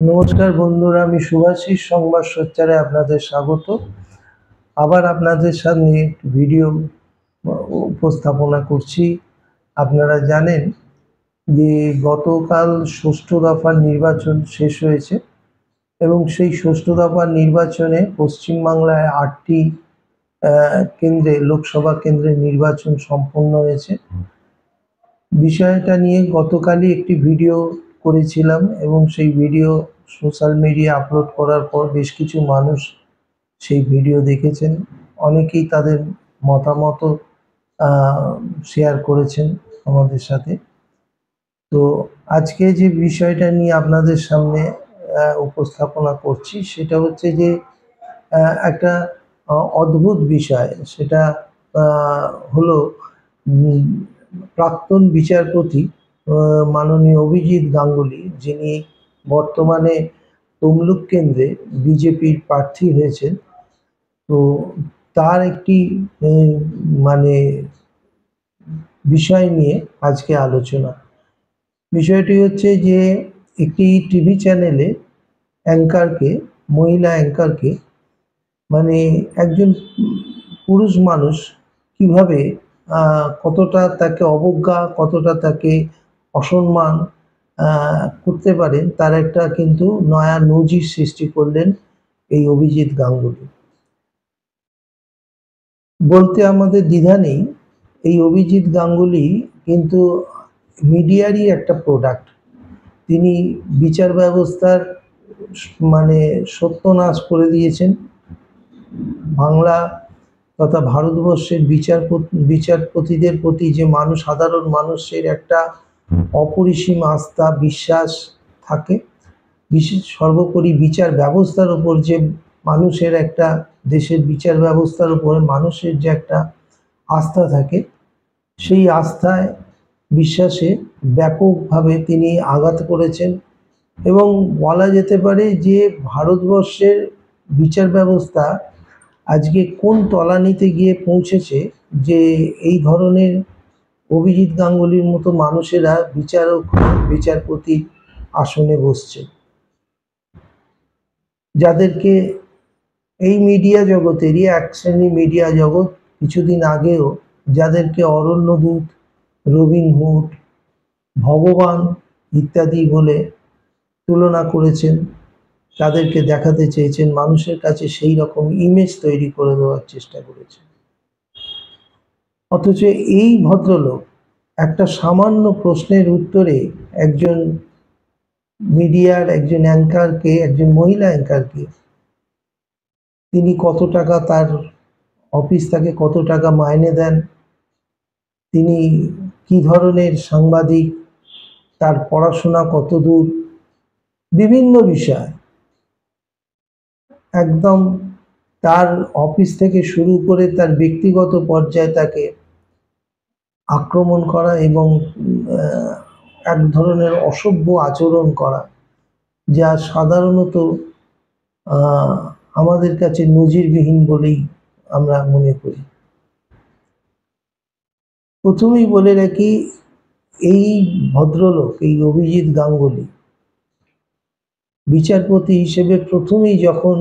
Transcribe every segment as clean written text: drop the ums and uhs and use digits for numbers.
নমস্কার বন্ধুরা, আমি শুভাশিস সংবাদ সোচ্চারে আপনাদের স্বাগত। আবার আপনাদের সামনে একটি ভিডিও উপস্থাপনা করছি। আপনারা জানেন যে গতকাল ষষ্ঠ দফার নির্বাচন শেষ হয়েছে এবং সেই ষষ্ঠ দফার নির্বাচনে পশ্চিমবাংলায় 8টি কেন্দ্রে লোকসভা কেন্দ্রের নির্বাচন সম্পন্ন হয়েছে। বিষয়টা নিয়ে গতকালই একটি ভিডিও করেছিলাম এবং সেই ভিডিও সোশ্যাল মিডিয়া আপলোড করার পর বেশ কিছু মানুষ সেই ভিডিও দেখেছেন। অনেকেই তাদের মতামতও শেয়ার করেছেন আমাদের সাথে। তো আজকে যে বিষয়টা নিয়ে আপনাদের সামনে উপস্থাপনা করছি সেটা হচ্ছে যে একটা অদ্ভুত বিষয়। সেটা হলো প্রাক্তন বিচারপতি মাননীয় অভিজিৎ গাঙ্গুলি, যিনি বর্তমানে তমলুক কেন্দ্রে বিজেপির প্রার্থী হয়েছেন। তো তার একটি মানে বিষয় নিয়ে আজকে আলোচনা। বিষয়টি হচ্ছে যে একটি টিভি চ্যানেলে অ্যাঙ্কারকে, মহিলা অ্যাঙ্কারকে, মানে একজন পুরুষ মানুষ কিভাবে কতটা তাকে অবজ্ঞা, কতটা তাকে অসম্মান করতে পারেন, তার একটা কিন্তু নয়া নজির সৃষ্টি করলেন এই অভিজিৎ গাঙ্গুলি। বলতে আমাদের দ্বিধা নেই, এই অভিজিৎ গাঙ্গুলি কিন্তু মিডিয়ারই একটা প্রোডাক্ট। তিনি বিচার ব্যবস্থার মানে সত্যনাশ করে দিয়েছেন। বাংলা তথা ভারতবর্ষের বিচারপতিদের প্রতি যে সাধারণ মানুষের একটা অপরিসীম আস্থা, বিশ্বাস থাকে, বিশেষ সর্বোপরি বিচার ব্যবস্থার উপর যে মানুষের একটা, দেশের বিচার ব্যবস্থার উপরে মানুষের যে একটা আস্থা থাকে, সেই আস্থায়, বিশ্বাসে ব্যাপকভাবে তিনি আঘাত করেছেন। এবং বলা যেতে পারে যে ভারতবর্ষের বিচার ব্যবস্থা আজকে কোন তলানিতে গিয়ে পৌঁছেছে, যে এই ধরনের অভিজিৎ গাঙ্গুলির মতো মানুষেরা বিচারপতি আসনে বসছে, যাদেরকে এই মিডিয়া জগতেরই এক শ্রেণী মিডিয়া জগৎ কিছুদিন আগেও যাদেরকে অরণ্যদূত, রবিনহুড, ভগবান ইত্যাদি বলে তুলনা করেছেন, তাদেরকে দেখাতে চেয়েছেন, মানুষের কাছে সেই রকম ইমেজ তৈরি করে দেওয়ার চেষ্টা করেছেন। অথচ এই ভদ্রলোক একটা সামান্য প্রশ্নের উত্তরে একজন মিডিয়ার একজন অ্যাঙ্কারকে, একজন মহিলা অ্যাঙ্কারকে, তিনি কত টাকা, তার অফিস তাকে কত টাকা মাইনে দেন, তিনি কি ধরনের সাংবাদিক, তার পড়াশোনা কত দূর, বিভিন্ন বিষয় একদম তার অফিস থেকে শুরু করে তার ব্যক্তিগত পর্যায়ে তাকে আক্রমণ করা এবং এক ধরনের অসভ্য আচরণ করা, যা সাধারণত আমাদের কাছে নজিরবিহীন বলেই আমরা মনে করি। প্রথমেই বলে রাখি, এই ভদ্রলোক, এই অভিজিৎ গাঙ্গুলি বিচারপতি হিসেবে প্রথমেই যখন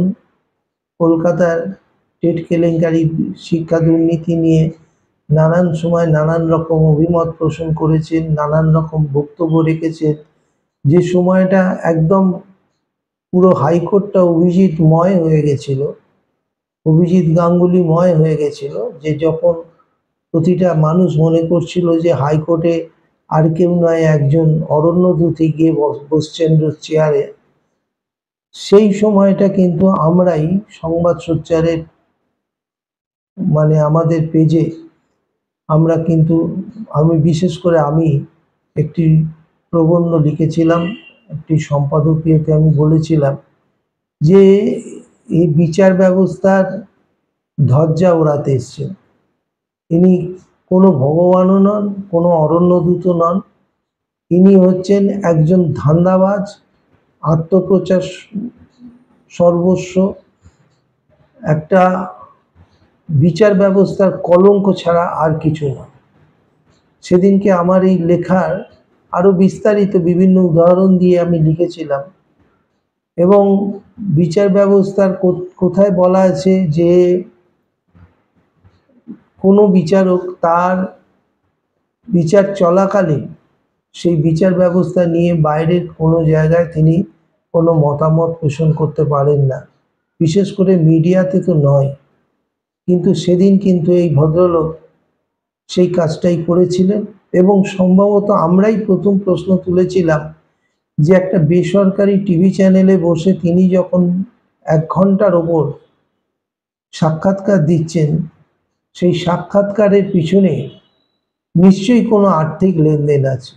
কলকাতার টেট কেলেঙ্কারি, শিক্ষা দুর্নীতি নিয়ে নানান সময় নানান রকম অভিমত পোষণ করেছেন, নানান রকম বক্তব্য রেখেছেন, যে সময়টা একদম পুরো হাইকোর্টটা অভিজিৎময় হয়ে গেছিল, অভিজিৎ গাঙ্গুলিময় হয়ে গেছিল, যে যখন প্রতিটা মানুষ মনে করছিল যে হাইকোর্টে আর কেউ নয়, একজন অরণ্যদূতই গিয়ে বসছেন চেয়ারে, সেই সময়টা কিন্তু আমরাই সংবাদ সোচ্চারের আমাদের পেজে আমরা কিন্তু, আমি বিশেষ করে আমি একটি প্রবন্ধ লিখেছিলাম, একটি সম্পাদকীয়তে আমি বলেছিলাম যে এই বিচার ব্যবস্থার ধ্বজা ওড়াতে এসছেন। ইনি কোনো ভগবানও নন, কোনো অরণ্যদূতও নন, ইনি হচ্ছেন একজন ধান্দাবাজ, আত্মপ্রচার সর্বস্ব, একটা বিচার ব্যবস্থার কলঙ্ক ছাড়া আর কিছু না। সেদিনকে আমার এই লেখার আরো বিস্তারিত বিভিন্ন উদাহরণ দিয়ে আমি লিখেছিলাম এবং বিচার ব্যবস্থার কোথায় বলা আছে যে কোনো বিচারক তার বিচার চলাকালীন সেই বিচার ব্যবস্থা নিয়ে বাইরের কোনো জায়গায় তিনি কোনো মতামত পোষণ করতে পারেন না, বিশেষ করে মিডিয়াতে তো নয়। কিন্তু সেদিন কিন্তু এই ভদ্রলোক সেই কাজটাই করেছিলেন এবং সম্ভবত আমরাই প্রথম প্রশ্ন তুলেছিলাম যে একটা বেসরকারি টিভি চ্যানেলে বসে তিনি যখন 1 ঘন্টার ওপর সাক্ষাৎকার দিচ্ছেন, সেই সাক্ষাৎকারের পিছনে নিশ্চয়ই কোনো আর্থিক লেনদেন আছে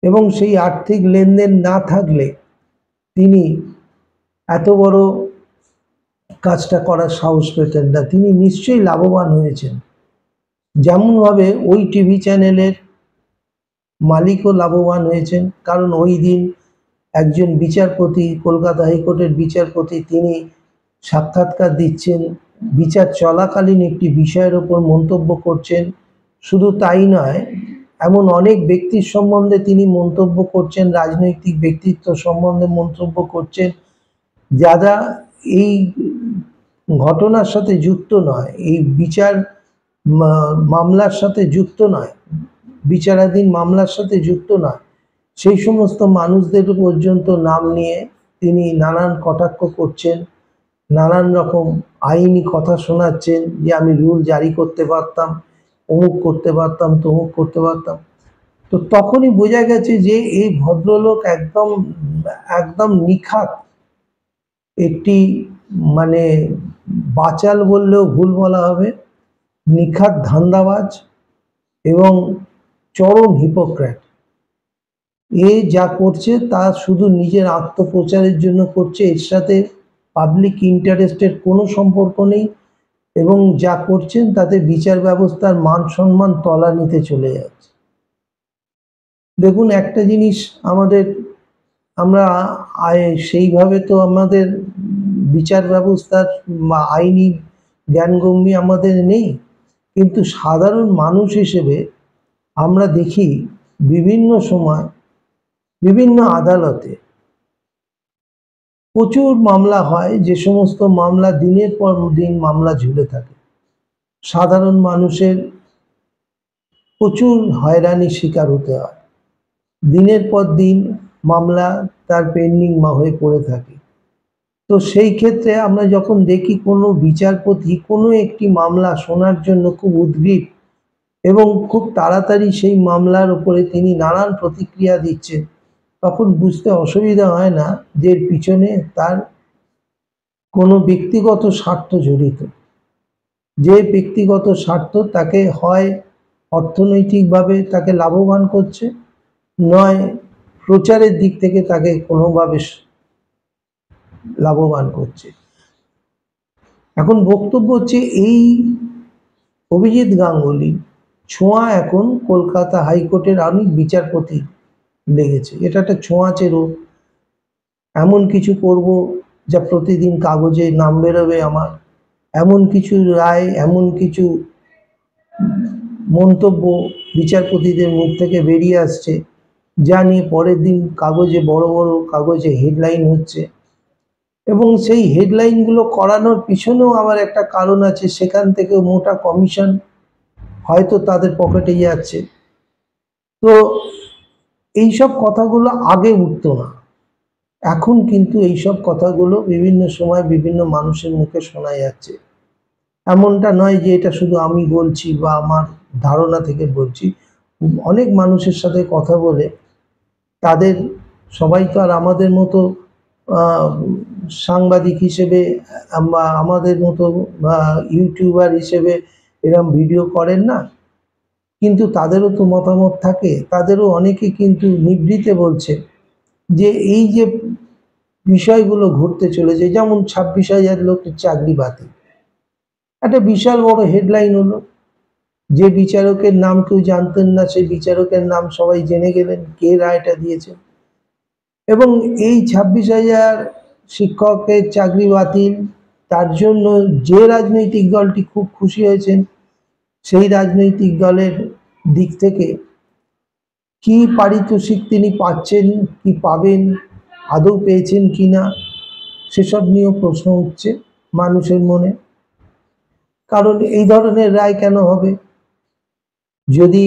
এবং সেই আর্থিক লেনদেন না থাকলে তিনি এত বড় কাজটা করার সাহস পেতেন না। তিনি নিশ্চয়ই লাভবান হয়েছেন, যেমনভাবে ওই টিভি চ্যানেলের মালিকও লাভবান হয়েছেন। কারণ ওই দিন একজন বিচারপতি, কলকাতা হাইকোর্টের বিচারপতি, তিনি সাক্ষাৎকার দিচ্ছেন, বিচার চলাকালীন একটি বিষয়ের ওপর মন্তব্য করছেন। শুধু তাই নয়, এমন অনেক ব্যক্তির সম্বন্ধে তিনি মন্তব্য করছেন, রাজনৈতিক ব্যক্তিত্ব সম্বন্ধে মন্তব্য করছেন যারা এই ঘটনার সাথে যুক্ত নয়, এই বিচার মামলার সাথে যুক্ত নয়, বিচারাধীন মামলার সাথে যুক্ত নয়, সেই সমস্ত মানুষদের পর্যন্ত নাম নিয়ে তিনি নানান কটাক্ষ করছেন, নানান রকম আইনি কথা শোনাচ্ছেন যে আমি রুল জারি করতে পারতাম, অমুক করতে পারতাম, তমুক করতে পারতাম। তো তখনই বোঝা গেছে যে এই ভদ্রলোক একদম একদম নিখাত একটি, মানে বাচাল বললেও ভুল বলা হবে, নিখাত ধান্দাবাজ এবং চরম হিপোক্রেট। এ যা করছে তা শুধু নিজের আত্মপ্রচারের জন্য করছে, এর সাথে পাবলিক ইন্টারেস্টের কোনো সম্পর্ক নেই এবং যা করছেন তাতে বিচার ব্যবস্থার মান সম্মান তলানিতে চলে যাচ্ছে। দেখুন, একটা জিনিস আমরা সেইভাবে তো আমাদের বিচার ব্যবস্থার আইনি জ্ঞানগম্যি আমাদের নেই, কিন্তু সাধারণ মানুষ হিসেবে আমরা দেখি বিভিন্ন সময় বিভিন্ন আদালতে প্রচুর মামলা হয়, যে সমস্ত মামলা দিনের পর দিন মামলা ঝুলে থাকে। সাধারণ মানুষের প্রচুর হয়রানির শিকার হতে হয়, দিনের পর দিন মামলা তার পেন্ডিং হয়ে পড়ে থাকে। তো সেই ক্ষেত্রে আমরা যখন দেখি কোনো বিচারপতি কোনো একটি মামলা শোনার জন্য খুব উদ্গ্রীব এবং খুব তাড়াতাড়ি সেই মামলার উপরে তিনি নানান প্রতিক্রিয়া দিচ্ছেন, তখন বুঝতে অসুবিধা হয় না যে এর পিছনে তার কোনো ব্যক্তিগত স্বার্থ জড়িত। যে ব্যক্তিগত স্বার্থ তাকে হয় অর্থনৈতিকভাবে তাকে লাভবান করছে, নয় প্রচারের দিক থেকে তাকে কোনোভাবে লাভবান করছে। এখন বক্তব্য হচ্ছে এই অভিজিৎ গাঙ্গুলি ছোঁয়া এখন কলকাতা হাইকোর্টের অনেক বিচারপতি লেগেছে। এটা একটা ছোঁয়াচে রোগ। এমন কিছু করব যা প্রতিদিন কাগজে নাম বেরোবে আমার, এমন কিছু রায়, এমন কিছু মন্তব্য বিচারপতিদের মুখ থেকে বেরিয়ে আসছে যা নিয়ে পরের দিন কাগজে বড় বড় কাগজে হেডলাইন হচ্ছে। এবং সেই হেডলাইনগুলো করানোর পিছনেও আবার একটা কারণ আছে, সেখান থেকে মোটা কমিশন হয়তো তাদের পকেটে যাচ্ছে। তো এইসব কথাগুলো আগে উঠতো না, এখন কিন্তু এইসব কথাগুলো বিভিন্ন সময় বিভিন্ন মানুষের মুখে শোনা যাচ্ছে। এমনটা নয় যে এটা শুধু আমি বলছি বা আমার ধারণা থেকে বলছি, অনেক মানুষের সাথে কথা বলে তাদের, সবাই তো আর আমাদের মতো সাংবাদিক হিসেবে বা আমাদের মতো ইউটিউবার হিসেবে এরকম ভিডিও করেন না, কিন্তু তাদেরও তো মতামত থাকে। তাদেরও অনেকে কিন্তু নিভৃতে বলছে যে এই যে বিষয়গুলো ঘটতে চলেছে, যেমন 26,000 লোকের চাকরি বাতিল, একটা বিশাল বড় হেডলাইন হলো। যে বিচারকের নাম কেউ জানতেন না, সেই বিচারকের নাম সবাই জেনে গেলেন, কে রায়টা দিয়েছে। এবং এই 26,000 শিক্ষকের চাকরি বাতিল, তার জন্য যে রাজনৈতিক দলটি খুব খুশি হয়েছেন, সেই রাজনৈতিক দলের দিক থেকে কি পারিতোষিক তিনি পাচ্ছেন কি পাবেন আদৌ পেয়েছেন কিনা সেসব নিয়েও প্রশ্ন উঠছে মানুষের মনে। কারণ এই ধরনের রায় কেন হবে? যদি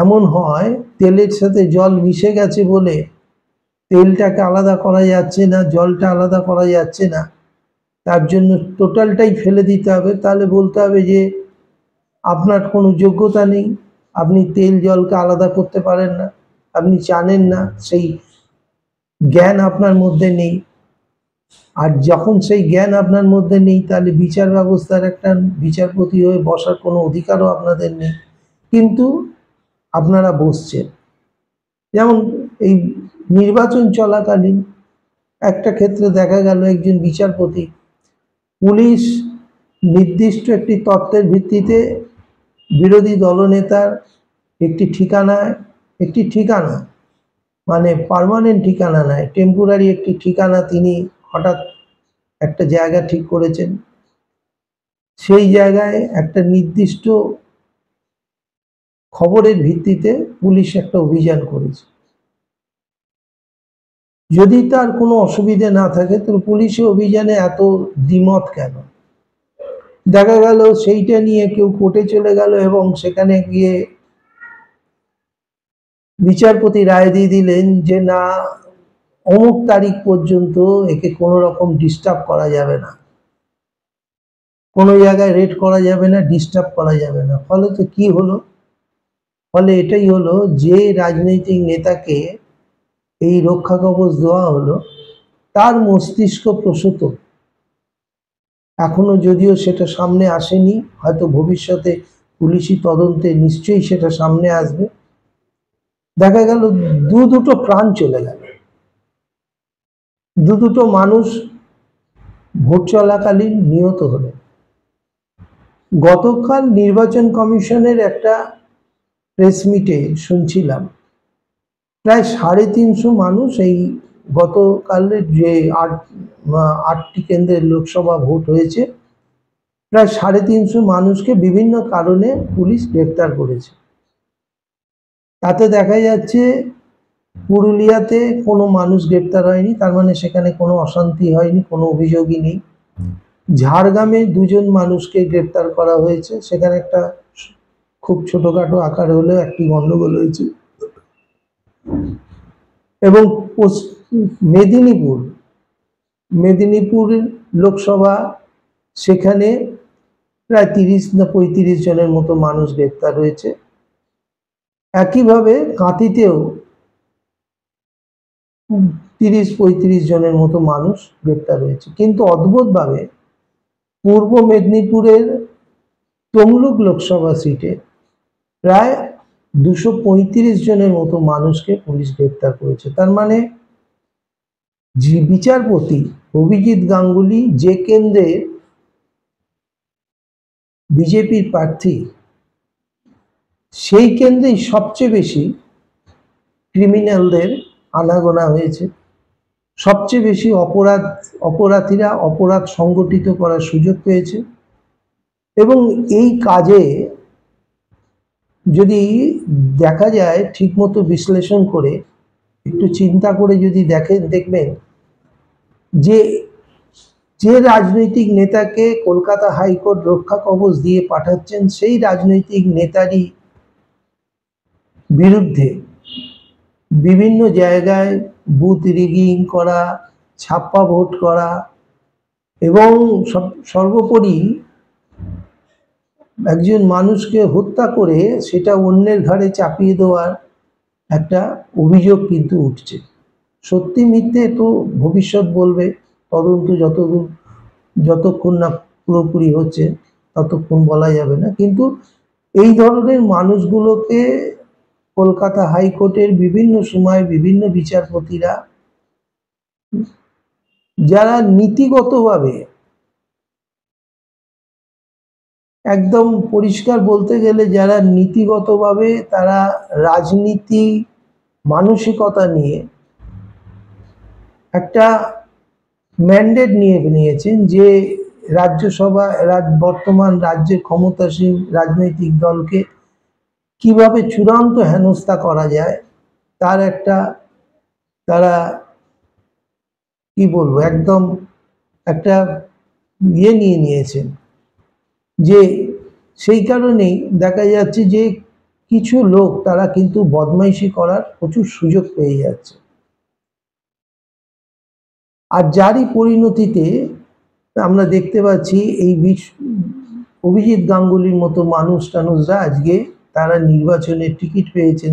এমন হয় তেলের সাথে জল মিশে গেছে বলে তেলটাকে আলাদা করা যাচ্ছে না, জলটা আলাদা করা যাচ্ছে না, তার জন্য টোটালটাই ফেলে দিতে হবে, তাহলে বলতে হবে যে আপনার কোনো যোগ্যতা নেই, আপনি তেল জলকে আলাদা করতে পারেন না, আপনি জানেন না, সেই জ্ঞান আপনার মধ্যে নেই। আর যখন সেই জ্ঞান আপনার মধ্যে নেই তাহলে বিচার ব্যবস্থার একটা বিচারপতি হয়ে বসার কোনো অধিকারও আপনাদের নেই, কিন্তু আপনারা বসছেন। যেমন এই নির্বাচন চলাকালীন একটা ক্ষেত্রে দেখা গেল একজন বিচারপতি, পুলিশ নির্দিষ্ট একটি তথ্যের ভিত্তিতে বিরোধী দলনেতার একটি ঠিকানা মানে পার্মানেন্ট ঠিকানা নয়, টেম্পোরারি একটি ঠিকানা তিনি হঠাৎ একটা জায়গা ঠিক করেছেন, সেই জায়গায় একটা নির্দিষ্ট খবরের ভিত্তিতে পুলিশ একটা অভিযান করেছে। যদি তার কোনো অসুবিধে না থাকে তাহলে পুলিশি অভিযানে এত দ্বিমত কেন? দেখা গেল সেইটা নিয়ে কেউ কোর্টে চলে গেল এবং সেখানে গিয়ে বিচারপতি রায় দিয়ে দিলেন যে না, অমুক তারিখ পর্যন্ত একে কোনো রকম ডিস্টার্ব করা যাবে না, কোনো জায়গায় রেড করা যাবে না, ডিস্টার্ব করা যাবে না। ফলে তো কি হলো? ফলে এটাই হলো যে রাজনৈতিক নেতাকে এই রক্ষা কবচ দেওয়া হলো তার মস্তিষ্ক প্রসূত। এখনো যদিও সেটা সামনে আসেনি, হয়তো ভবিষ্যতে পুলিশি তদন্তে নিশ্চয়ই সেটা সামনে আসবে। দেখা গেল দুটো প্রাণ চলে গেল, দুটো মানুষ ভোট চলাকালীন নিহত হলেন। গতকাল নির্বাচন কমিশনের একটা প্রেস মিটে শুনছিলাম প্রায় 350 মানুষ এই গতকালের যে আটটি কেন্দ্রের লোকসভা ভোট হয়েছে, প্রায় 350 মানুষকে বিভিন্ন কারণে পুলিশ গ্রেপ্তার করেছে। তাতে দেখা যাচ্ছে পুরুলিয়াতে কোনো মানুষ গ্রেপ্তার হয়নি, তার মানে সেখানে কোনো অশান্তি হয়নি, কোনো অভিযোগই নেই। ঝাড়গ্রামে 2 জন মানুষকে গ্রেপ্তার করা হয়েছে, সেখানে একটা খুব ছোটখাটো আকার হলেও একটি গন্ডগোল হয়েছে। এবং মেদিনীপুর লোকসভা, সেখানে প্রায় 30 না 35 জনের মতো মানুষ গ্রেপ্তার হয়েছে। একইভাবে কাঁথিতেও 30-35 জনের মতো মানুষ গ্রেপ্তার হয়েছে। কিন্তু অদ্ভুতভাবে পূর্ব মেদিনীপুরের তমলুক লোকসভা সিটে প্রায় 235 জনের মতো মানুষকে পুলিশ গ্রেপ্তার করেছে। তার মানে যে বিচারপতি অভিজিৎ গাঙ্গুলি যে কেন্দ্রে বিজেপির প্রার্থী, সেই কেন্দ্রেই সবচেয়ে বেশি ক্রিমিনালদের আনাগোনা হয়েছে, সবচেয়ে বেশি অপরাধীরা অপরাধ সংগঠিত করার সুযোগ পেয়েছে। এবং এই কাজে যদি দেখা যায় ঠিকমতো বিশ্লেষণ করে একটু চিন্তা করে যদি দেখবেন যে যে রাজনৈতিক নেতাকে কলকাতা হাইকোর্ট রক্ষা কবচ দিয়ে পাঠাচ্ছেন, সেই রাজনৈতিক নেতারই বিরুদ্ধে বিভিন্ন জায়গায় বুথ রিগিং করা, ছাপ্পা ভোট করা এবং সর্বোপরি একজন মানুষকে হত্যা করে সেটা অন্যের ঘাড়ে চাপিয়ে দেওয়ার একটা অভিযোগ কিন্তু উঠছে। সত্যি মিথ্যে তো ভবিষ্যৎ বলবে, তদন্ত যতক্ষণ না পুরোপুরি হচ্ছে ততক্ষণ বলা যাবে না। কিন্তু এই ধরনের মানুষগুলোকে কলকাতা হাইকোর্টের বিভিন্ন সময় বিভিন্ন বিচারপতিরা, যারা নীতিগতভাবে একদম পরিষ্কার বলতে গেলে যারা নীতিগতভাবে তারা রাজনীতি মানসিকতা নিয়ে একটা ম্যান্ডেট নিয়েছেন যে রাজ্যসভা বর্তমান রাজ্যের ক্ষমতাসীন রাজনৈতিক দলকে কিভাবে চূড়ান্ত হেনস্থা করা যায় তার একটা তারা কি বলবো, একদম একটা ইয়ে নিয়ে নিয়েছেন, যে সেই কারণেই দেখা যাচ্ছে যে কিছু লোক তারা কিন্তু বদমাইশি করার প্রচুর সুযোগ পেয়ে যাচ্ছে, আর যারই পরিণতিতে আমরা দেখতে পাচ্ছি এই অভিজিৎ গাঙ্গুলির মতো টানুষরা আজকে তারা নির্বাচনের টিকিট পেয়েছেন।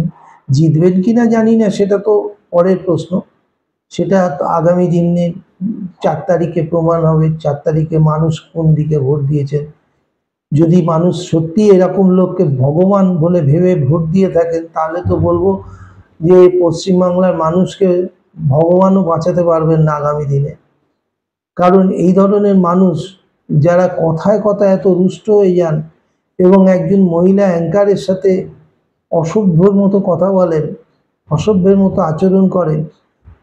জিতবেন কিনা জানি না, সেটা তো পরের প্রশ্ন, সেটা আগামী দিনে 4 তারিখে প্রমাণ হবে। 4 তারিখে মানুষ কোন দিকে ভোট দিয়েছেন। যদি মানুষ সত্যি এরকম লোককে ভগবান বলে ভেবে ভোট দিয়ে থাকেন, তাহলে তো বলবো যে পশ্চিমবাংলার মানুষকে ভগবানও বাঁচাতে পারবেন না আগামী দিনে। কারণ এই ধরনের মানুষ যারা কথায় কথায় এত রুষ্ট হয়ে যান এবং একজন মহিলা অ্যাঙ্কারের সাথে অসভ্যর মতো কথা বলেন, অসভ্যের মতো আচরণ করেন,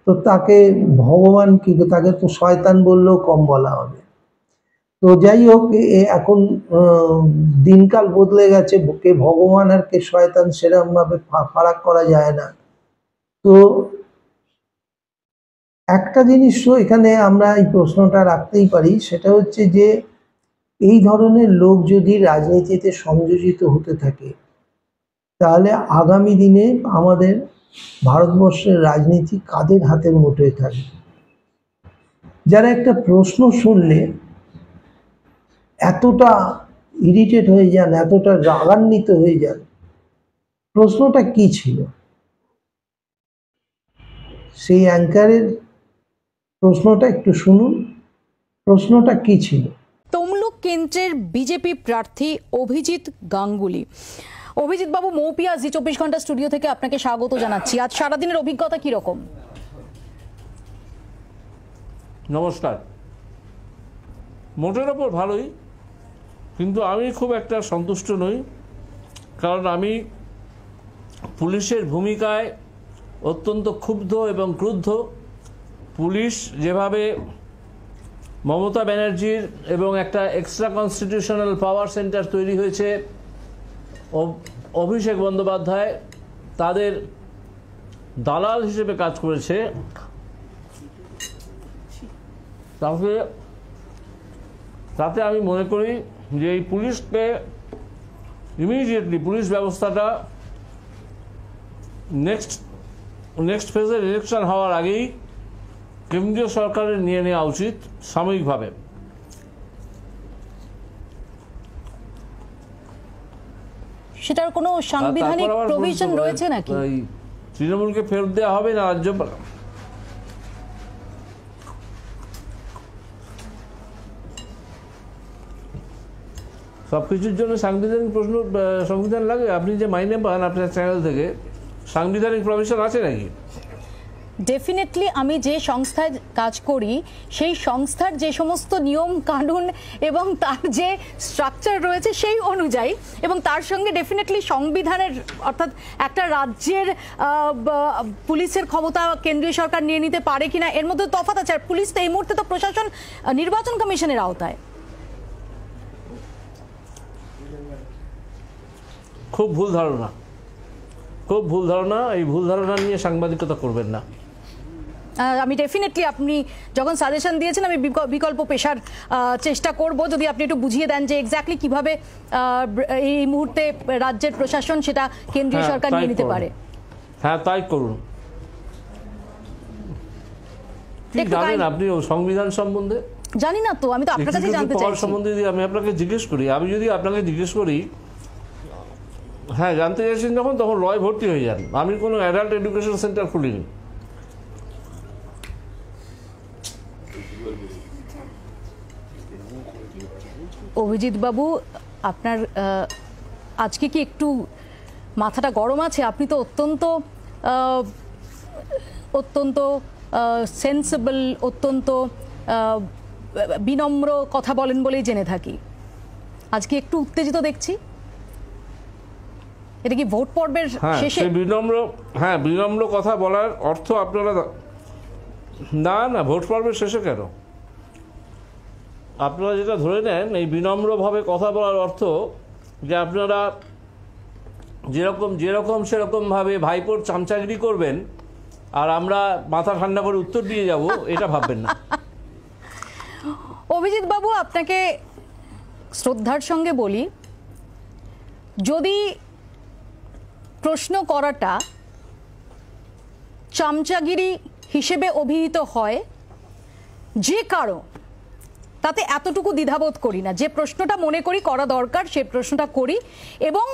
তো তাকে ভগবান কি, তাকে তো শয়তান বললেও কম বলা হবে। তো যাই হোক, এখন দিনকাল বদলে গেছে, কে ভগবান আর কে শয়তান সেরকমভাবে ফারাক করা যায় না। তো একটা জিনিস তো এখানে আমরা এই প্রশ্নটা রাখতেই পারি, সেটা হচ্ছে যে এই ধরনের লোক যদি রাজনীতিতে সংযোজিত হতে থাকে, তাহলে আগামী দিনে আমাদের ভারতবর্ষের রাজনীতি কাদের হাতের মুঠোয় থাকবে? যারা একটা প্রশ্ন শুনলে এতটা ইরিটেট হয়ে যান, এতটা রাগান্বিত হয়ে যান, প্রশ্নটা কি ছিল? সেই অ্যাঙ্কারের প্রশ্নটা একটু শুনুন, প্রশ্নটা কি ছিল। তমলুক কেন্দ্রের বিজেপি প্রার্থী অভিজিৎ গাঙ্গুলি। অভিজিৎ বাবু, মৌপিয়া জি 24 ঘন্টা স্টুডিও থেকে আপনাকে স্বাগত জানাচ্ছি। আজ সারাদিনের অভিজ্ঞতা কি রকম? নমস্কার। মোটের ওপর ভালোই, কিন্তু আমি খুব একটা সন্তুষ্ট নই, কারণ আমি পুলিশের ভূমিকায় অত্যন্ত ক্ষুব্ধ এবং ক্রুদ্ধ। পুলিশ যেভাবে মমতা ব্যানার্জির এবং একটা এক্সট্রা কনস্টিটিউশনাল পাওয়ার সেন্টার তৈরি হয়েছে অভিষেক বন্দ্যোপাধ্যায় তাদের দালাল হিসেবে কাজ করেছে, তাতে আমি মনে করি যে এই পুলিশকে ইমিডিয়েটলি পুলিশ ব্যবস্থাটা নেক্সট ফেজের ইলেকশন হওয়ার আগেই কেন্দ্রীয় সরকারের নিয়ে নেওয়া উচিত সাময়িকভাবে। সেটার কোনো সাংবিধানিক প্রভিশন রয়েছে নাকি? তৃণমূলকে ফেরত দেওয়া হবে না রাজ্য? সবকিছুর জন্য সাংবিধানিক প্রশ্ন, সংবিধান লাগে? আপনি যে মাইনে পান আপনার চ্যানেল থেকে, সাংবিধানিক প্রভিশন আছে নাকি? ডেফিনেটলি আমি যে সংস্থায় কাজ করি সেই সংস্থার যে সমস্ত নিয়ম কানুন এবং তার যে স্ট্রাকচার রয়েছে সেই অনুযায়ী, এবং তার সঙ্গে ডেফিনেটলি সংবিধানের, অর্থাৎ একটা রাজ্যের পুলিশের ক্ষমতা কেন্দ্রীয় সরকার নিয়ে নিতে পারে কিনা এর মধ্যে তফাৎ আছে। আর পুলিশ তো এই মুহূর্তে তো প্রশাসন নির্বাচন কমিশনের আওতায়। খুব ভুল ধারণা, খুব ভুল ধারণা। এই ভুল ধারণা নিয়ে সাংবাদিকতা করবেন না। আমি ডেফিনেটলি, আপনি যখন সাজেশন দিয়েছেন আমি বিকল্প পেশার চেষ্টা করব, যদি আপনি একটু বুঝিয়ে দেন যে এক্স্যাক্টলি কিভাবে এই মুহূর্তে রাজ্যের প্রশাসন সেটা কেন্দ্রীয় সরকার নিয়ে নিতে পারে। হ্যাঁ, তাই করুন। কি জানেন আপনি সংবিধান সম্বন্ধে? জানি না তো, আমি তো আপনার কাছে জানতে চাইছি। সম্বন্ধে যদি আমি আপনাকে জিজ্ঞেস করি, আমি যদি আপনাকে জিজ্ঞেস করি, হ্যাঁ জানতে চাইছেন যখন, তখন লয় ভর্তি হয়ে যান। আমি কোনো অ্যাডাল্ট এডুকেশন সেন্টার খুলিনি। অভিজিৎ বাবু, আপনার আজকে কি একটু মাথাটা গরম আছে? আপনি তো অত্যন্ত সেন্সিবল, অত্যন্ত বিনম্র কথা বলেন বলেই জেনে থাকি। আজকে একটু উত্তেজিত দেখছি। এটা কি ভোট পর্বের শেষে? বিনম্র কথা বলার অর্থ আপনারা না ভোট পর্বের শেষে কেন? আপনারা যেটা ধরে নেন এই বিনম্রভাবে কথা বলার অর্থ যে আপনারা যেরকম সেরকমভাবে ভাইপোর চামচাগিরি করবেন আর আমরা মাথা ঠান্ডা করে উত্তর দিয়ে যাব, এটা ভাববেন না। অভিজিৎ বাবু, আপনাকে শ্রদ্ধার সঙ্গে বলি, যদি প্রশ্ন করাটা চামচাগিরি হিসেবে অভিহিত হয় যে কারো, তাতে এতটুকু দ্বিধাবোধ করি না। যে প্রশ্নটা মনে করি করা দরকার সে প্রশ্নটা করি, এবং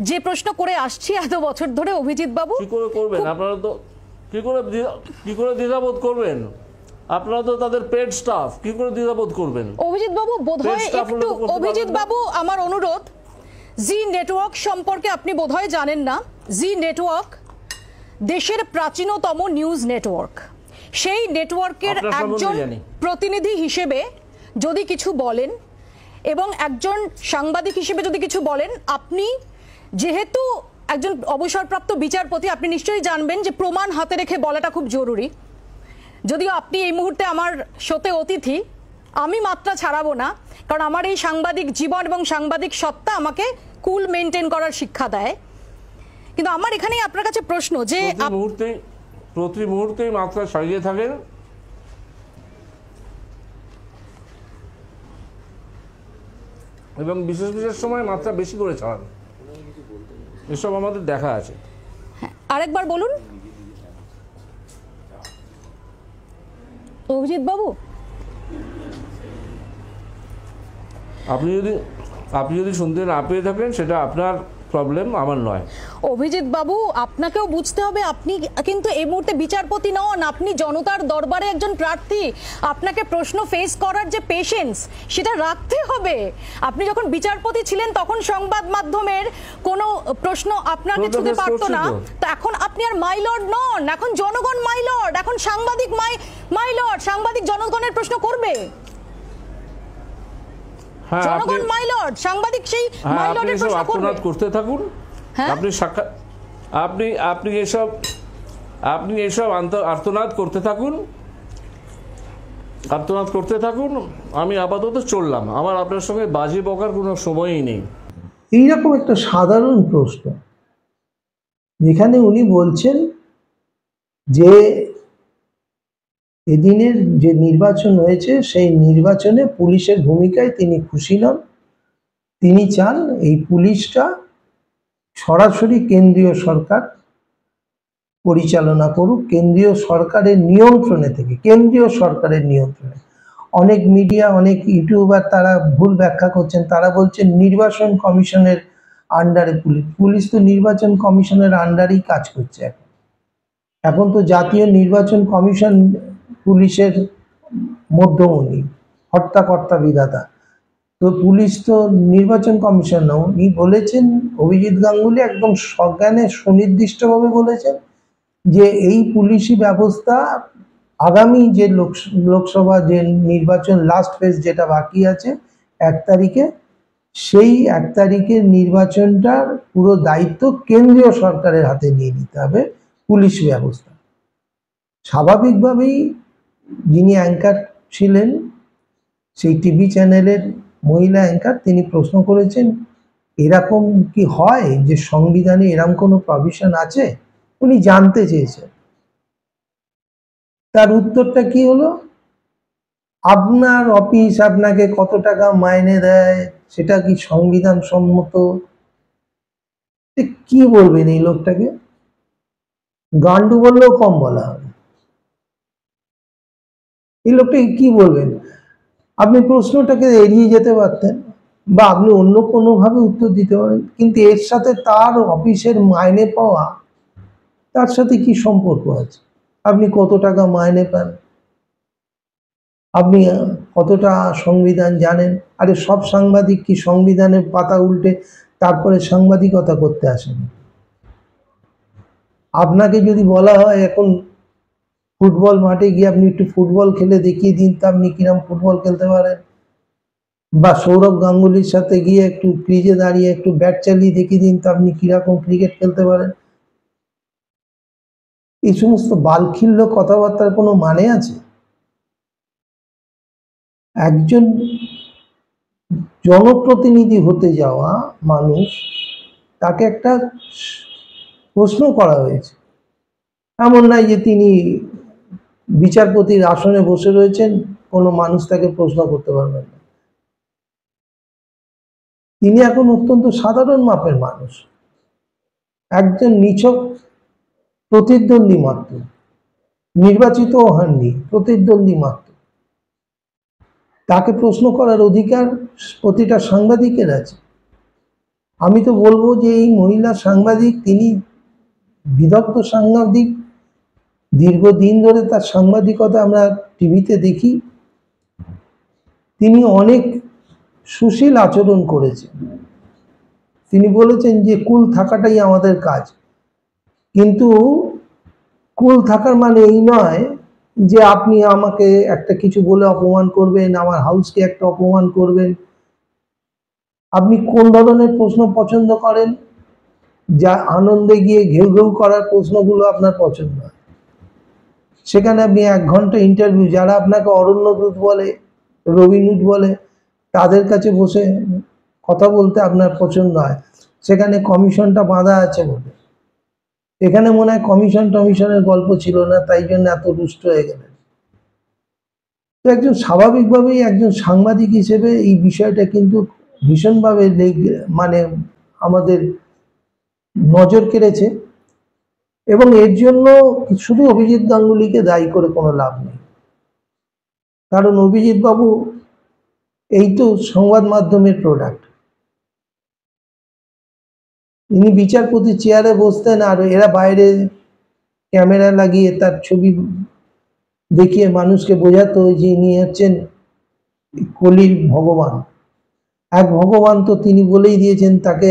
যে প্রশ্ন করে আসছি এত বছর ধরে অভিজিৎ বাবু। কি করে করবেন আপনারা? তো কি করে দ্বিধাবোধ করবেন? আপনারা তো তাদের পেড স্টাফ, কি করে দ্বিধাবোধ করবেন? অভিজিৎ বাবু বোধহয় একটু, অভিজিৎ বাবু আমার অনুরোধ, জি নেটওয়ার্ক সম্পর্কে আপনি বোধহয় জানেন না। জি নেটওয়ার্ক দেশের প্রাচীনতম নিউজ নেটওয়ার্ক। সেই নেটওয়ার্কের একজন প্রতিনিধি হিসেবে যদি কিছু বলেন এবং একজন সাংবাদিক হিসেবে যদি কিছু বলেন, আপনি যেহেতু একজন অবসরপ্রাপ্ত বিচারপতি, আপনি নিশ্চয়ই জানবেন যে প্রমাণ হাতে রেখে বলাটা খুব জরুরি। যদিও আপনি এই মুহূর্তে আমার শোতে অতিথি, আমি মাত্রা ছাড়াবো না, কারণ আমার এই সাংবাদিক জীবন এবং সাংবাদিক সত্তা আমাকে কুল মেনটেন করার শিক্ষা দেয়। কিন্তু আমার এখানেই আপনার কাছে প্রশ্ন, যে প্রতি মুহূর্তেই মাত্রা ছাড়িয়ে থাকেন, এবং বিশেষ বিশেষ সময় মাত্রা বেশি করে ছাড়ান, এসব আমাদের দেখা আছে। আরেকবার বলুন অভিজিৎ বাবু। আপনি যদি শুনতে না পেয়ে থাকেন সেটা আপনার প্রবলেম, আমার নয়। অভিজিৎ বাবু, আপনাকেও বুঝতে হবে, আপনি কিন্তু এই মুহূর্তে বিচারপতি নন, আপনি জনতার দরবারে একজন প্রার্থী। আপনাকে প্রশ্ন ফেস করার যে পেশেন্স, সেটা রাখতে হবে। আপনি যখন বিচারপতি ছিলেন তখন সংবাদ মাধ্যমের কোনো প্রশ্ন আপনাকে ছুঁতে পারতো না, তো এখন আপনি আর মাই লর্ড নন, এখন জনগণ মাই লর্ড, এখন সাংবাদিক মাই লর্ড। সাংবাদিক জনগণের প্রশ্ন করবে, জনগণ মাই লর্ড, সাংবাদিক সেই মাই লর্ডের প্রশ্ন করবে। করতে থাকুন, আপনি এসব আর্তনাদ করতে থাকুন। আমি আপাতত চললাম, আমার আপনার সঙ্গে বাজি বকার কোনো সময়ই নেই। এইরকম একটা সাধারণ প্রশ্ন, যেখানে উনি বলছেন যে এদিনের যে নির্বাচন হয়েছে সেই নির্বাচনে পুলিশের ভূমিকায় তিনি খুশি নন। তিনি চান এই পুলিশটা সরাসরি কেন্দ্রীয় সরকার পরিচালনা করুক, কেন্দ্রীয় সরকারের নিয়ন্ত্রণে থেকে, কেন্দ্রীয় সরকারের নিয়ন্ত্রণে। অনেক মিডিয়া, অনেক ইউটিউবার তারা ভুল ব্যাখ্যা করছেন, তারা বলছেন নির্বাচন কমিশনের আন্ডারে পুলিশ তো নির্বাচন কমিশনের আন্ডারেই কাজ করছে। এখন তো জাতীয় নির্বাচন কমিশন পুলিশের মধ্যমণি, হর্তাকর্তা বিধাতা, তো পুলিশ তো নির্বাচন কমিশন না। উনি বলেছেন, অভিজিৎ গাঙ্গুলি একদম সজ্ঞানে সুনির্দিষ্টভাবে বলেছেন যে এই পুলিশি ব্যবস্থা আগামী যে লোকসভা যে নির্বাচন লাস্ট ফেজ যেটা বাকি আছে 1 তারিখে, সেই 1 তারিখের নির্বাচনটার পুরো দায়িত্ব কেন্দ্রীয় সরকারের হাতে নিয়ে নিতে হবে পুলিশ ব্যবস্থা। স্বাভাবিকভাবেই যিনি অ্যাঙ্কার ছিলেন সেই টিভি চ্যানেলের মহিলা অ্যাঙ্কার, তিনি প্রশ্ন করেছেন এরকম কি হয় যে সংবিধানে এরকম কোনো প্রভিশন আছে, উনি জানতে চেয়েছেন। তার উত্তরটা কি হলো, আপনার অফিস আপনাকে কত টাকা মাইনে দেয় সেটা কি সংবিধান সম্মত? কি বলবেন এই লোকটাকে? গান্ডু বললেও কম বলা হবে। এই লোকটাকে কি বলবেন? আপনি প্রশ্নটাকে এড়িয়ে যেতে পারতেন, বা আপনি অন্য কোনোভাবে উত্তর দিতে পারেন, কিন্তু এর সাথে তার অফিসের মাইনে পাওয়া, তার সাথে কি সম্পর্ক আছে? আপনি কত টাকা মাইনে পান, আপনি কতটা সংবিধান জানেন? আরে সব সাংবাদিক কি সংবিধানের পাতা উল্টে তারপরে সাংবাদিকতা করতে আসেন? আপনাকে যদি বলা হয় এখন ফুটবল মাঠে গিয়ে আপনি একটু ফুটবল খেলে দেখিয়ে দিন তো আপনি কিরম ফুটবল খেলতে পারেন, বা সৌরভ গাঙ্গুলির সাথে গিয়ে একটু ক্রিজে দাঁড়িয়ে একটু ব্যাট চালিয়ে দেখিয়ে দিন তো আপনি কিরকম ক্রিকেট খেলতে পারেন, এই সমস্ত বালখিল্য কথাবার্তার কোনো মানে আছে? একজন জনপ্রতিনিধি হতে যাওয়া মানুষ, তাকে একটা প্রশ্ন করা হয়েছে, এমন নয় যে তিনি বিচারপতির আসনে বসে রয়েছেন, কোনো মানুষ তাকে প্রশ্ন করতে পারবেন না। তিনি এখন অত্যন্ত সাধারণ মাপের মানুষ, একজন নিছক প্রতিদ্বন্দ্বী মাত্র, নির্বাচিত হননি, প্রতিদ্বন্দ্বী মাত্র। তাকে প্রশ্ন করার অধিকার প্রতিটা সাংবাদিকের আছে। আমি তো বলবো যে এই মহিলা সাংবাদিক, তিনি বিদগ্ধ সাংবাদিক, দীর্ঘদিন ধরে তার সাংবাদিকতা আমরা টিভিতে দেখি। তিনি অনেক সুশীল আচরণ করেছেন। তিনি বলেছেন যে কুল থাকাটাই আমাদের কাজ, কিন্তু কুল থাকার মানে এই নয় যে আপনি আমাকে একটা কিছু বলে অপমান করবেন, আমার হাউসকে একটা অপমান করবেন। আপনি কোন ধরনের প্রশ্ন পছন্দ করেন, যা আনন্দে গিয়ে ঘেউ ঘেউ করার প্রশ্নগুলো আপনার পছন্দ হয়, সেখানে আপনি 1 ঘন্টা ইন্টারভিউ, যারা আপনাকে অরণ্যদূত বলে, রবিনুট বলে, তাদের কাছে বসে কথা বলতে আপনার পছন্দ হয়, সেখানে কমিশনটা বাঁধা আছে বলে। এখানে মনে হয় কমিশনের গল্প ছিল না, তাই জন্য এত রুষ্ট হয়ে গেলেন। তো একজন স্বাভাবিকভাবেই একজন সাংবাদিক হিসেবে এই বিষয়টা কিন্তু ভীষণভাবে মানে আমাদের নজর কেড়েছে, এবং এর জন্য শুধু অভিজিৎ গাঙ্গুলিকে দায়ী করে কোনো লাভ নেই। কারণ অভিজিৎ বাবু এই তো সংবাদ মাধ্যমের প্রোডাক্ট। ইনি বিচারপতি চেয়ারে বসতেন, আর এরা বাইরে ক্যামেরা লাগিয়ে তার ছবি দেখিয়ে মানুষকে বোঝাতো যে ইনি হচ্ছেন কলির ভগবান। এক ভগবান তো তিনি বলেই দিয়েছেন, তাকে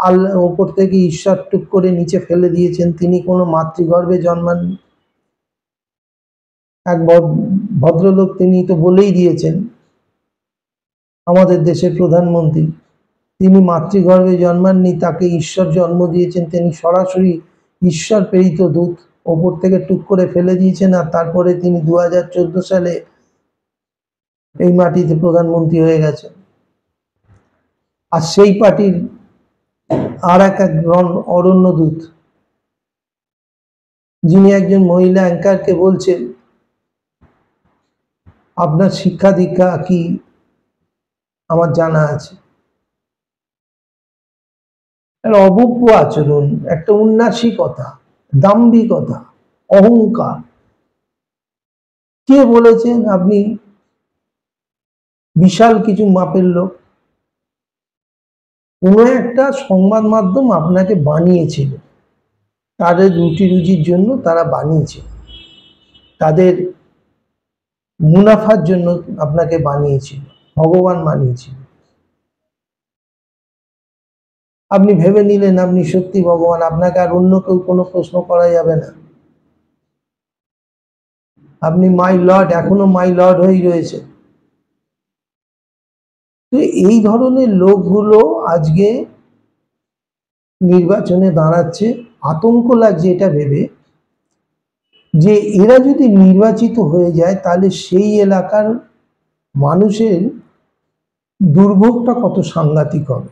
আল্লাহ ওপর থেকে ঈশ্বর টুক করে নিচে ফেলে দিয়েছেন, তিনি কোনো মাতৃগর্ভে জন্মাননি। এক ভদ্রলোক, তিনি তো বলেই দিয়েছেন, আমাদের দেশের প্রধানমন্ত্রী, তিনি মাতৃগর্ভে জন্মাননি, তাকে ঈশ্বর জন্ম দিয়েছেন, তিনি সরাসরি ঈশ্বর প্রেরিত দূত, ওপর থেকে টুক করে ফেলে দিয়েছেন, আর তারপরে তিনি 2014 সালে এই মাটিতে প্রধানমন্ত্রী হয়ে গেছেন। আর সেই পার্টির আর এক অরণ্যদূত, যিনি একজন মহিলা অ্যাঙ্কারকে বলছেন, আপনার শিক্ষা দীক্ষা কি আমার জানা আছে। একটা অভব্য আচরণ, একটা উন্নাসিকতা, দাম্ভিকতা, অহংকার। কে বলেছেন আপনি বিশাল কিছু মাপের লোক? কোনো একটা সংবাদ মাধ্যম আপনাকে বানিয়েছিল, তাদের রুটি রুজির জন্য তারা বানিয়েছে, তাদের মুনাফার জন্য আপনাকে বানিয়েছিল, ভগবান বানিয়েছিল। আপনি ভেবে নিলেন আপনি সত্যি ভগবান, আপনাকে আর অন্য কেউ কোনো প্রশ্ন করা যাবে না, আপনি মাই লর্ড, এখনো মাই লর্ড হয়েই রয়েছে। তো এই ধরনের লোকগুলো আজকে নির্বাচনে দাঁড়াচ্ছে। আতঙ্ক লাগছে এটা ভেবে যে এরা যদি নির্বাচিত হয়ে যায়, তাহলে সেই এলাকার মানুষের দুর্ভোগটা কত সাংঘাতিক হবে।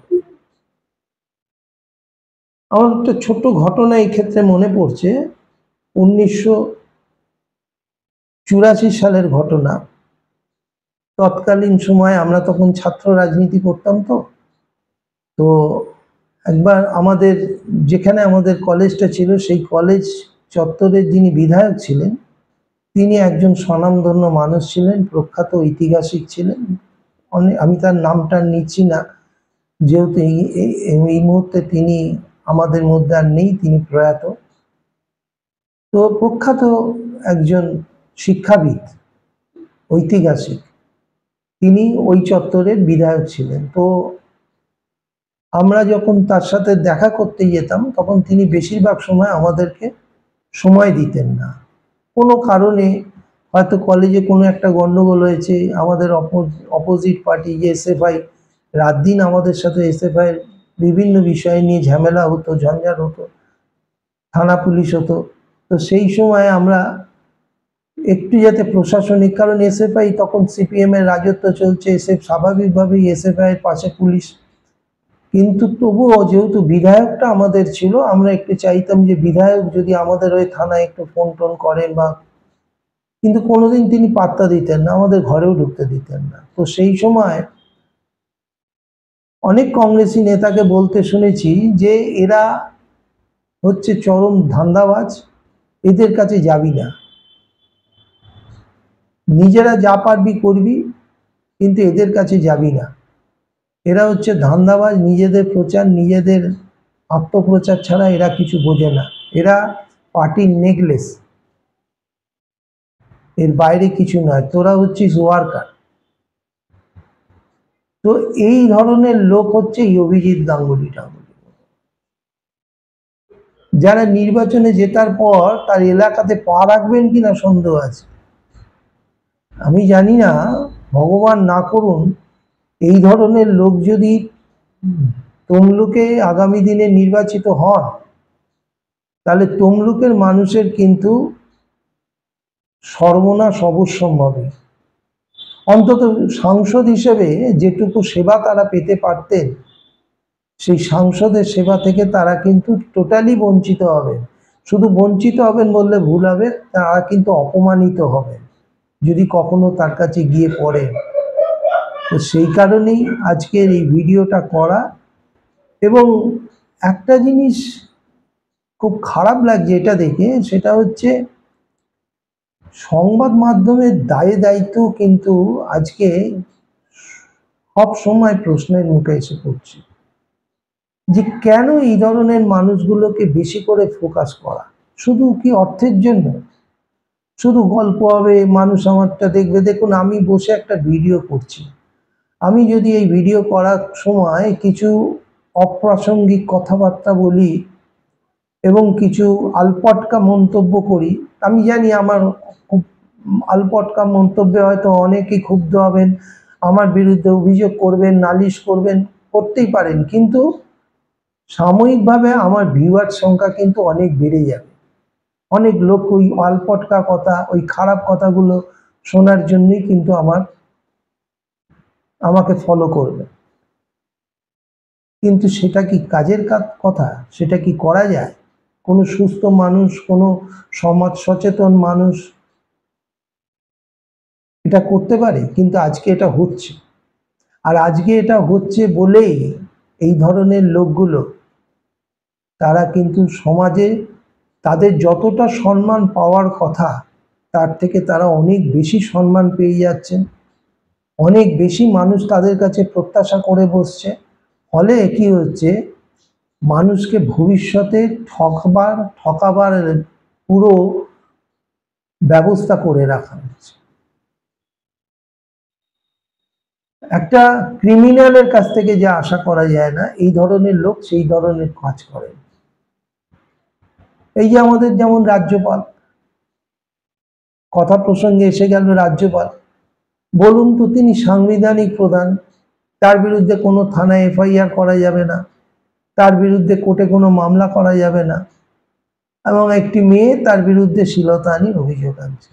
আমার একটা ছোট্ট ঘটনা এই ক্ষেত্রে মনে পড়ছে, 1984 সালের ঘটনা। তৎকালীন সময় আমরা তখন ছাত্র রাজনীতি করতাম, তো একবার আমাদের যেখানে আমাদের কলেজটা ছিল, সেই কলেজ চত্বরের যিনি বিধায়ক ছিলেন, তিনি একজন স্বনামধন্য মানুষ ছিলেন, প্রখ্যাত ঐতিহাসিক ছিলেন। আমি তার নামটা নিচ্ছি না, যেহেতু এই মুহূর্তে তিনি আমাদের মধ্যে আর নেই, তিনি প্রয়াত। তো প্রখ্যাত একজন শিক্ষাবিদ, ঐতিহাসিক, তিনি ওই চত্বরের বিধায়ক ছিলেন। তো আমরা যখন তার সাথে দেখা করতে যেতাম, তখন তিনি বেশিরভাগ সময় আমাদেরকে সময় দিতেন না। কোনো কারণে, হয়তো কলেজে কোনো একটা গন্ডগোল হয়েছে, আমাদের অপোজিট পার্টি যে এসএফআই, রাত দিন আমাদের সাথে এসএফআইয়ের বিভিন্ন বিষয় নিয়ে ঝামেলা হতো, ঝঞ্ঝাট হতো, থানা পুলিশ হতো। তো সেই সময় আমরা একটু যাতে প্রশাসনিক, কারণ এসএফআই তখন সিপিএম এর রাজত্ব চলছে, স্বাভাবিকভাবেই এসএফআই এর পাশে পুলিশ, কিন্তু তবুও যেহেতু বিধায়কটা আমাদের ছিল, আমরা একটু চাইতাম যে বিধায়ক যদি আমাদের ওই থানায় একটু ফোন টোন করেন বা, কিন্তু কোনোদিন তিনি পাত্তা দিতেন না, আমাদের ঘরেও ঢুকতে দিতেন না। তো সেই সময় অনেক কংগ্রেসি নেতাকে বলতে শুনেছি যে এরা হচ্ছে চরম ধান্দাবাজ, এদের কাছে যাবি না, নিজেরা যা পারবি করবি, কিন্তু এদের কাছে যাবি না। এরা হচ্ছে ধান্দাবাজ, নিজেদের প্রচার, নিজেদের আত্মপ্রচার ছাড়া এরা কিছু বোঝে না, এরা পার্টির নেকলেস, এর বাইরে কিছু নয়, তোরা হচ্ছিস ওয়ার্কার। তো এই ধরনের লোক হচ্ছে এই অভিজিৎ গাঙ্গুলি টাঙ্গুলি, যারা নির্বাচনে জেতার পর তার এলাকাতে পা রাখবেন কিনা সন্দেহ আছে। আমি জানি না, ভগবান না করুন এই ধরনের লোক যদি তমলুকে আগামী দিনে নির্বাচিত হন, তাহলে তমলুকের মানুষের কিন্তু সর্বনাশ অবশ্যম্ভাবী। অন্তত সাংসদ হিসেবে যেটুকু সেবা তারা পেতে পারতেন, সেই সাংসদের সেবা থেকে তারা কিন্তু টোটালি বঞ্চিত হবেন। শুধু বঞ্চিত হবেন বললে ভুল হবে, তারা কিন্তু অপমানিত হবেন যদি কখনো তার কাছে গিয়ে পড়ে। তো সেই কারণেই আজকের এই ভিডিওটা করা। এবং একটা জিনিস খুব খারাপ লাগছে এটা দেখে, সেটা হচ্ছে সংবাদ মাধ্যমের দায় দায়িত্ব কিন্তু আজকে সব সময় প্রশ্নের মুখে এসে পড়ছে যে কেন এই ধরনের মানুষগুলোকে বেশি করে ফোকাস করা। শুধু কি অর্থের জন্য? শুধু গল্প হবে, মানুষ আমারটা দেখবে। দেখুন, আমি বসে একটা ভিডিও করছি, আমি যদি এই ভিডিও করার সময় কিছু অপ্রাসঙ্গিক কথাবার্তা বলি এবং কিছু আলপটকা মন্তব্য করি, আমি জানি আমার খুব আলপটকা মন্তব্যে হয়তো অনেকেই ক্ষুব্ধ হবেন, আমার বিরুদ্ধে অভিযোগ করবেন, নালিশ করবেন, করতেই পারেন, কিন্তু সাময়িকভাবে আমার ভিউয়ার সংখ্যা কিন্তু অনেক বেড়ে যাবে। অনেক লোক ওই আলপটকা কথা, ওই খারাপ কথাগুলো শোনার জন্যই কিন্তু আমাকে ফলো করবে। কিন্তু সেটা কি কাজের কথা? সেটা কি করা যায়? কোনো সুস্থ মানুষ, কোনো সমাজ সচেতন মানুষ এটা করতে পারে? কিন্তু আজকে এটা হচ্ছে। আর আজকে এটা হচ্ছে বলেই এই ধরনের লোকগুলো, তারা কিন্তু সমাজে তাদের যতটা সম্মান পাওয়ার কথা তার থেকে তারা অনেক বেশি সম্মান পেয়ে যাচ্ছেন, অনেক বেশি মানুষ তাদের কাছে প্রত্যাশা করে বসছে। ফলে কি হচ্ছে, মানুষকে ভবিষ্যতে ঠকাবার পুরো ব্যবস্থা করে রাখা হচ্ছে। একটা ক্রিমিনালের কাছ থেকে যা আশা করা যায় না, এই ধরনের লোক সেই ধরনের কাজ করেন। এই যে আমাদের যেমন রাজ্যপাল, কথা প্রসঙ্গে এসে গেল রাজ্যপাল, বলুন তো, তিনি সাংবিধানিক প্রধান, তার বিরুদ্ধে কোনো থানায় এফআইআর করা যাবে না, তার বিরুদ্ধে কোর্টে কোনো মামলা করা যাবে না, এবং একটি মেয়ে তার বিরুদ্ধে শ্লীলতাহানির অভিযোগ আনছে।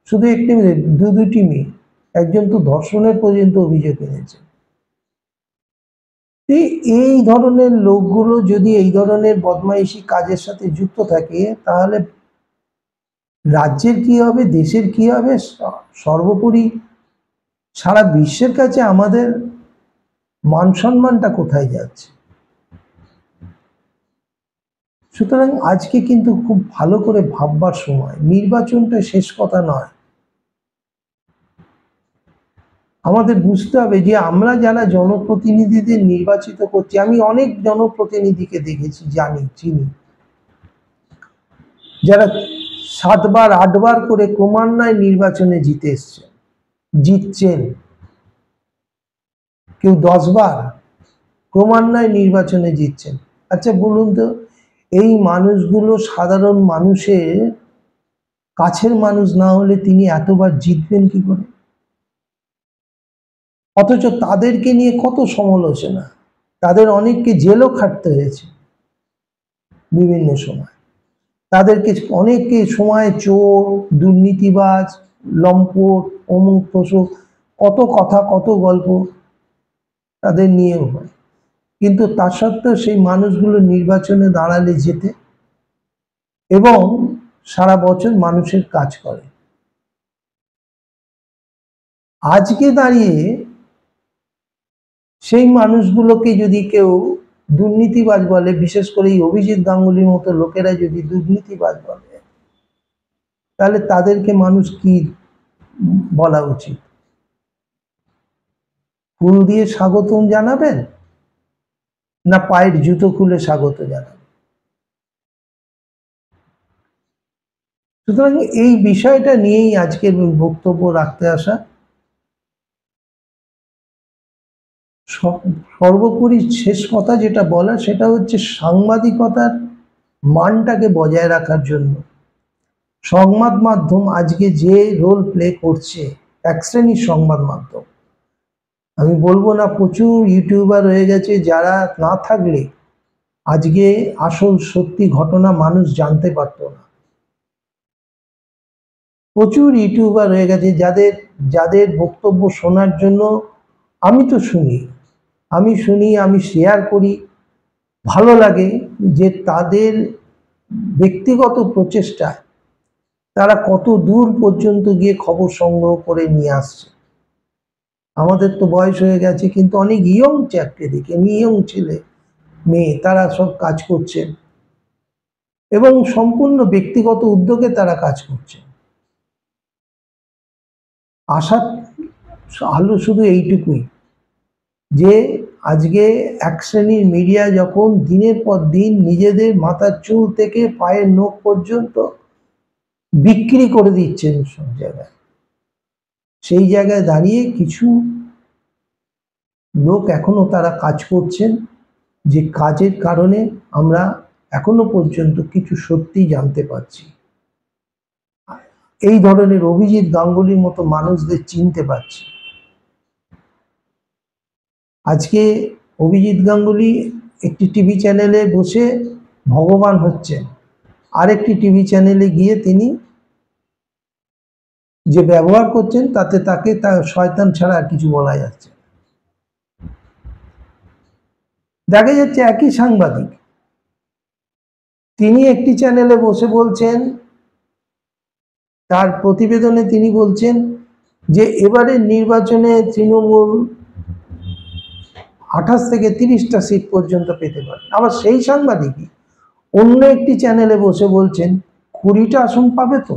শুধু একটি মেয়ে, দুটি মেয়ে, একজন তো ধর্ষণের পর্যন্ত অভিযোগ এনেছে। এই ধরনের লোকগুলো যদি এই ধরনের বদমাইশি কাজের সাথে যুক্ত থাকে, তাহলে রাজ্যের কি হবে, দেশের কি হবে, সর্বোপরি সারা বিশ্বের কাছে আমাদের মান সম্মানটা কোথায় যাচ্ছে? সুতরাং আজকে কিন্তু খুব ভালো করে ভাববার সময়। নির্বাচনটা শেষ কথা নয়, আমাদের বুঝতে হবে যে আমরা যারা জনপ্রতিনিধিদের নির্বাচিত করছি, আমি অনেক জনপ্রতিনিধিকে দেখেছি, জানি, চিনি, যারা 7 বার 8 বার করে ক্রমান্বয়ে নির্বাচনে জিতছেন, কেউ 10 বার ক্রমান্বয়ে নির্বাচনে জিতছেন। আচ্ছা বলুন তো, এই মানুষগুলো সাধারণ মানুষের কাছের মানুষ না হলে তিনি এতবার জিতবেন কি করে? অথচ তাদেরকে নিয়ে কত সমালোচনা, তাদের অনেককে জেলও খাটতে হয়েছে বিভিন্ন সময়, তাদেরকে অনেককে সময় চোর, দুর্নীতিবাজ, লম্পট, অমুক তসুক, কত কথা, কত গল্প তাদের নিয়েও হয়। কিন্তু তা সত্ত্বেও সেই মানুষগুলো নির্বাচনে দাঁড়ালে যেতে এবং সারা বছর মানুষের কাজ করে। আজকে দাঁড়িয়ে সেই মানুষগুলোকে যদি কেউ দুর্নীতিবাজ বলে, বিশেষ করে এই অভিজিৎ গাঙ্গুলির মতো লোকেরা যদি দুর্নীতিবাজ বলে, তাহলে তাদেরকে মানুষ কি বলা উচিত? ফুল দিয়ে স্বাগতম জানাবেন না পায়ের জুতো খুলে স্বাগত জানাবেন? সুতরাং এই বিষয়টা নিয়েই আজকের বক্তব্য রাখতে আসা। সর্বোপরি শেষ কথা যেটা বলা, সেটা হচ্ছে সাংবাদিকতার মানটাকে বজায় রাখার জন্য সংবাদ মাধ্যম আজকে যে রোল প্লে করছে, এক শ্রেণীর সংবাদ মাধ্যম, আমি বলবো না প্রচুর ইউটিউবার হয়ে গেছে যারা না থাকলে আজকে আসল সত্যি ঘটনা মানুষ জানতে পারত না। প্রচুর ইউটিউবার হয়ে গেছে যাদের বক্তব্য শোনার জন্য আমি তো শুনি, আমি শেয়ার করি, ভালো লাগে যে তাদের ব্যক্তিগত প্রচেষ্টায় তারা কত দূর পর্যন্ত গিয়ে খবর সংগ্রহ করে নিয়ে আসছে। আমাদের তো বয়স হয়ে গেছে, কিন্তু অনেক ইয়ং চ্যাপকে দেখে, ইয়ং ছেলে মেয়ে, তারা সব কাজ করছেন এবং সম্পূর্ণ ব্যক্তিগত উদ্যোগে তারা কাজ করছে। আশার আলো শুধু এইটুকুই যে আজকে এক শ্রেণীর মিডিয়া যখন দিনের পর দিন নিজেদের মাথার চুল থেকে পায়ের নখ পর্যন্ত বিক্রি করে দিচ্ছেন সব জায়গায়, সেই জায়গায় দাঁড়িয়ে কিছু লোক এখনো তারা কাজ করছেন, যে কাজের কারণে আমরা এখনো পর্যন্ত কিছু সত্যি জানতে পারছি। এই ধরনের অভিজিৎ গাঙ্গুলির মতো মানুষদের চিনতে পারছি। আজকে অভিজিৎ গাঙ্গুলি একটি টিভি চ্যানেলে বসে ভগবান হচ্ছেন, আরেকটি টিভি চ্যানেলে গিয়ে তিনি যে ব্যবহার করছেন তাতে তাকে তার শয়তান ছাড়া আর কিছু বলা যাচ্ছে। দেখা যাচ্ছে একই সাংবাদিক, তিনি একটি চ্যানেলে বসে বলছেন, তার প্রতিবেদনে তিনি বলছেন যে এবারের নির্বাচনে তৃণমূল 28 থেকে 30টা সিট পর্যন্ত পেতে পারে। আবার সেই সাংবাদিকই অন্য একটি চ্যানেলে বসে বলছেন 20টা আসন পাবে। তো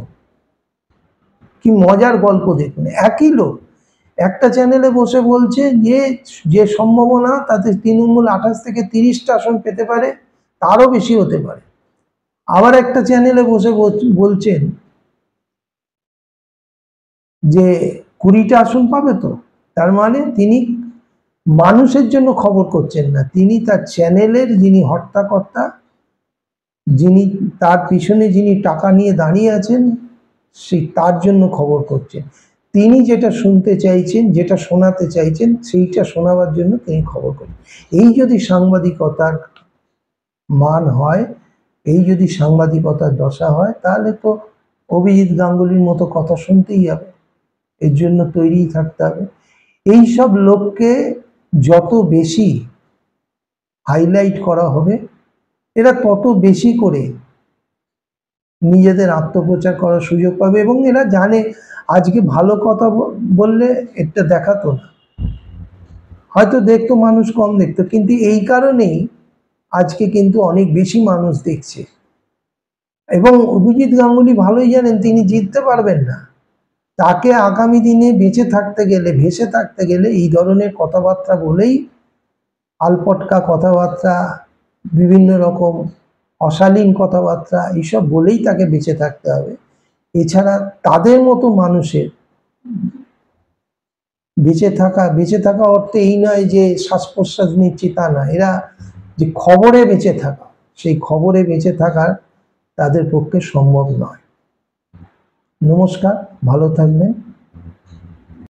কি মজার গল্প দেখুন, একই লোক একটা চ্যানেলে বসে বলছে যে সম্ভাবনা তাতে তৃণমূল 28 থেকে 30টা আসন পেতে পারে, তারও বেশি হতে পারে। আবার একটা চ্যানেলে বসে বলছেন যে 20টা আসন পাবে। তো তার মানে তিনি মানুষের জন্য খবর করছেন না, তিনি তার চ্যানেলের যিনি হর্তাকর্তা, যিনি তার পিছনে যিনি টাকা নিয়ে দাঁড়িয়ে আছেন, সেই তার জন্য খবর করছেন। তিনি যেটা শুনতে চাইছেন, যেটা শোনাতে চাইছেন, সেইটা শোনাবার জন্য তিনি খবর করেন। এই যদি সাংবাদিকতার মান হয়, এই যদি সাংবাদিকতার দশা হয়, তাহলে তো অভিজিৎ গাঙ্গুলির মতো কথা শুনতেই হবে, এর জন্য তৈরি থাকতে হবে। এই সব লোককে যত বেশি হাইলাইট করা হবে, এরা তত বেশি করে নিজেদের আত্মপ্রচার করার সুযোগ পাবে। এবং এরা জানে আজকে ভালো কথা বললে এটা দেখাতো না, হয়তো দেখতো মানুষ কম দেখতো, কিন্তু এই কারণেই আজকে কিন্তু অনেক বেশি মানুষ দেখছে। এবং অভিজিৎ গাঙ্গুলি ভালোই জানেন তিনি জিততে পারবেন না, তাকে আগামী দিনে বেঁচে থাকতে গেলে, ভেসে থাকতে গেলে এই ধরনের কথাবার্তা বলেই, আলপটকা কথাবার্তা, বিভিন্ন রকম অশালীন কথাবার্তা, এইসব বলেই তাকে বেঁচে থাকতে হবে। এছাড়া তাদের মতো মানুষের বেঁচে থাকা অর্থে এই নয় যে শ্বাস প্রশ্বাস নিচ্ছি, তা না। এরা যে খবরে বেঁচে থাকা, সেই খবরে বেঁচে থাকা তাদের পক্ষে সম্ভব নয়। নমস্কার, ভালো থাকবেন।